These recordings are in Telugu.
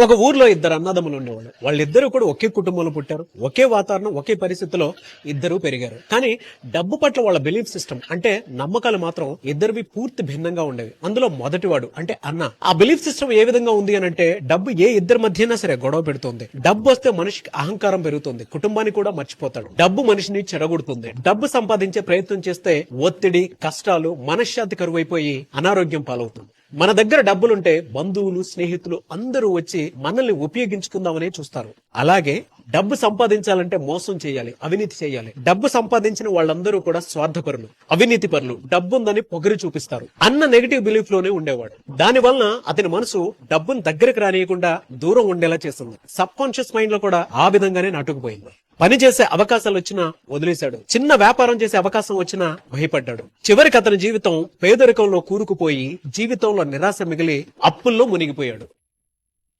ఒక ఊర్లో ఇద్దరు అన్నదమ్ములు ఉండేవాళ్ళు. వాళ్ళిద్దరూ కూడా ఒకే కుటుంబంలో పుట్టారు. ఒకే వాతావరణం, ఒకే పరిస్థితిలో ఇద్దరూ పెరిగారు. కానీ డబ్బు పట్ల వాళ్ళ బిలీఫ్ సిస్టమ్ అంటే నమ్మకాలు మాత్రం ఇద్దరివి పూర్తి భిన్నంగా ఉండేవి. అందులో మొదటివాడు అంటే అన్న, ఆ బిలీఫ్ సిస్టమ్ ఏ విధంగా ఉంది అని అంటే, డబ్బు ఏ ఇద్దరి మధ్యనా సరే గొడవ పెడుతుంది. డబ్బు వస్తే మనిషికి అహంకారం పెరుగుతుంది. కుటుంబాన్ని కూడా మర్చిపోతాడు. డబ్బు మనిషిని చెడగొడుతుంది. డబ్బు సంపాదించే ప్రయత్నం చేస్తే ఒత్తిడి, కష్టాలు, మనశ్శాంతి కరువైపోయి అనారోగ్యం పాలవుతుంది. మన దగ్గర డబ్బులుంటే బంధువులు, స్నేహితులు అందరూ వచ్చి మనల్ని ఉపయోగించుకుందామనే చూస్తారు. అలాగే డబ్బు సంపాదించాలంటే మోసం చేయాలి, అవినీతి చేయాలి. డబ్బు సంపాదించిన వాళ్ళందరూ కూడా స్వార్థపరులు, అవినీతి పరులు, డబ్బుందని పొగరు చూపిస్తారు అన్న నెగిటివ్ బిలీఫ్ లోనే ఉండేవాడు. దాని వలన అతని మనసు డబ్బును దగ్గరకు రానియకుండా దూరం ఉండేలా చేస్తుంది. సబ్ కాన్షియస్ మైండ్ లో కూడా ఆ విధంగానే నాటుకుపోయింది. పని చేసే అవకాశాలు వచ్చినా వదిలేశాడు. చిన్న వ్యాపారం చేసే అవకాశం వచ్చినా భయపడ్డాడు. చివరికి అతని జీవితం పేదరికంలో కూరుకుపోయి జీవితంలో నిరాశ మిగిలి అప్పుల్లో మునిగిపోయాడు.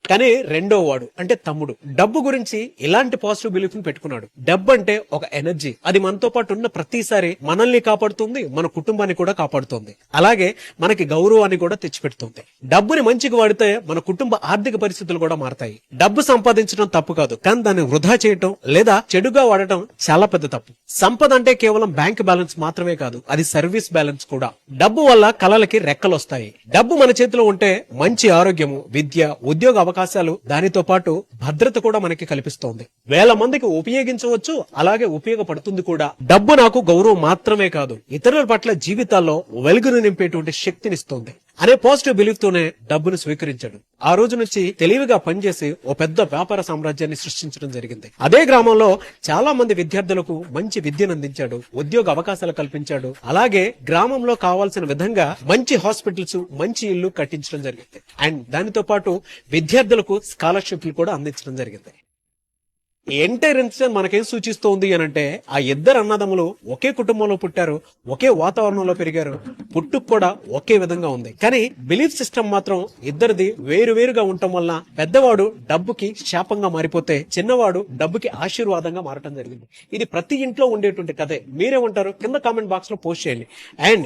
కానీ రెండో వాడు అంటే తమ్ముడు డబ్బు గురించి ఇలాంటి పాజిటివ్ బిలీఫ్ ని పెట్టుకున్నాడు. డబ్బు అంటే ఒక ఎనర్జీ. అది మనతో పాటు ఉన్న ప్రతిసారి మనల్ని కాపాడుతుంది, మన కుటుంబాన్ని కూడా కాపాడుతుంది. అలాగే మనకి గౌరవాన్ని కూడా తెచ్చిపెడుతుంది. డబ్బుని మంచిగా వాడితే మన కుటుంబ ఆర్థిక పరిస్థితులు కూడా మారతాయి. డబ్బు సంపాదించడం తప్పు కాదు, కానీ దాన్ని వృధా చేయటం లేదా చెడుగా వాడటం చాలా పెద్ద తప్పు. సంపద అంటే కేవలం బ్యాంక్ బ్యాలెన్స్ మాత్రమే కాదు, అది సర్వీస్ బ్యాలెన్స్ కూడా. డబ్బు వల్ల కళలకి రెక్కలు వస్తాయి. డబ్బు మన చేతిలో ఉంటే మంచి ఆరోగ్యము, విద్య, ఉద్యోగ అవకాశాలు, దానితో పాటు భద్రత కూడా మనకి కల్పిస్తోంది. వేల మందికి ఉపయోగించవచ్చు, అలాగే ఉపయోగపడుతుంది కూడా. డబ్బు నాకు గౌరవం మాత్రమే కాదు, ఇతరుల పట్ల జీవితాల్లో వెలుగును నింపేటువంటి శక్తినిస్తోంది అనే పాజిటివ్ బిలీఫ్ తోనే డబ్బును స్వీకరించాడు. ఆ రోజు నుంచి తెలివిగా పనిచేసి ఓ పెద్ద వ్యాపార సామ్రాజ్యాన్ని సృష్టించడం జరిగింది. అదే గ్రామంలో చాలా మంది విద్యార్థులకు మంచి విద్యను అందించాడు, ఉద్యోగ అవకాశాలు కల్పించాడు. అలాగే గ్రామంలో కావాల్సిన విధంగా మంచి హాస్పిటల్స్, మంచి ఇల్లు కట్టించడం జరిగింది. అండ్ దానితో పాటు విద్యార్థులకు స్కాలర్షిప్లు కూడా అందించడం జరిగింది. ఎంటైర్ ఇన్సిడెంట్ మనకేం సూచిస్తోంది అని అంటే, ఆ ఇద్దరు అన్నదమ్ములు ఒకే కుటుంబంలో పుట్టారు, ఒకే వాతావరణంలో పెరిగారు, పుట్టుకు కూడా ఒకే విధంగా ఉంది. కానీ బిలీఫ్ సిస్టమ్ మాత్రం ఇద్దరిది వేరువేరుగా ఉండటం వల్ల పెద్దవాడు డబ్బుకి శాపంగా మారిపోతే చిన్నవాడు డబ్బుకి ఆశీర్వాదంగా మారటం జరిగింది. ఇది ప్రతి ఇంట్లో ఉండేటువంటి కథే. మీరేమంటారు? కింద కామెంట్ బాక్స్ లో పోస్ట్ చేయండి. అండ్